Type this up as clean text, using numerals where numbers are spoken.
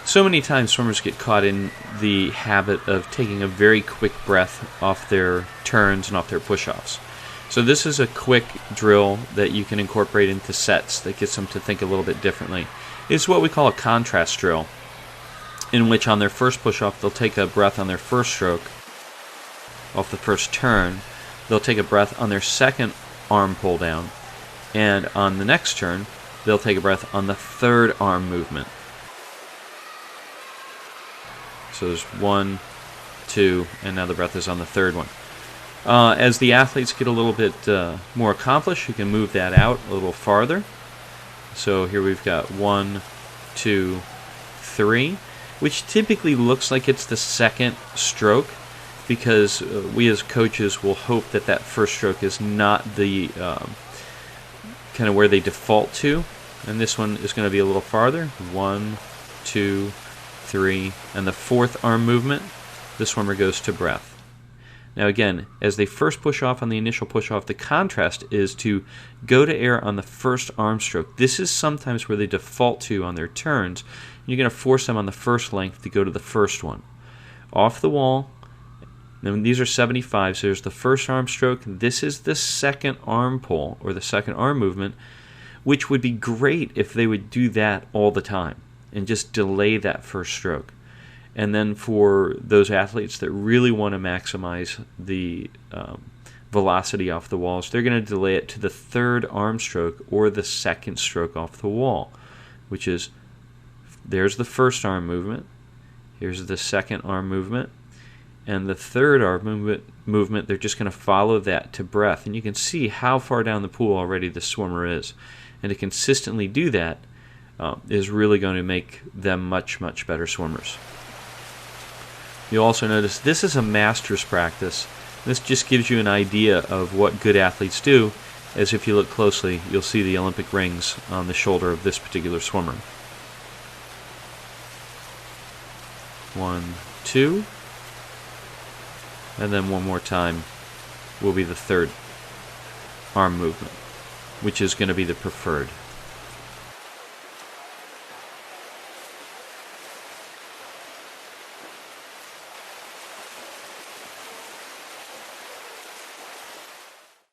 So many times swimmers get caught in the habit of taking a very quick breath off their turns and off their push-offs. So this is a quick drill that you can incorporate into sets that gets them to think a little bit differently. It's what we call a contrast drill, in which on their first push-off they'll take a breath on their first stroke off the first turn. They'll take a breath on their second arm pull down, and on the next turn they'll take a breath on the third arm movement. So there's 1, 2, and now the breath is on the third one. As the athletes get a little bit more accomplished, you can move that out a little farther. So here we've got 1, 2, 3, which typically looks like it's the second stroke, because we as coaches will hope that that first stroke is not the kind of where they default to. And this one is going to be a little farther. 1, 2, 3, and the fourth arm movement, the swimmer goes to breath. Now again, as they first push off on the initial push off, the contrast is to go to air on the first arm stroke. This is sometimes where they default to on their turns. You're going to force them on the first length to go to the first one. Off the wall, and these are 75, so there's the first arm stroke. This is the second arm pull, or the second arm movement, which would be great if they would do that all the time and just delay that first stroke. And then for those athletes that really want to maximize the velocity off the walls, they're going to delay it to the third arm stroke or the second stroke off the wall, which is, there's the first arm movement, here's the second arm movement, and the third arm movement, they're just going to follow that to breath. And you can see how far down the pool already the swimmer is. And to consistently do that is really going to make them much, much better swimmers. You'll also notice this is a master's practice. This just gives you an idea of what good athletes do, as if you look closely, you'll see the Olympic rings on the shoulder of this particular swimmer. 1, 2, and then one more time will be the third arm movement, which is going to be the preferred.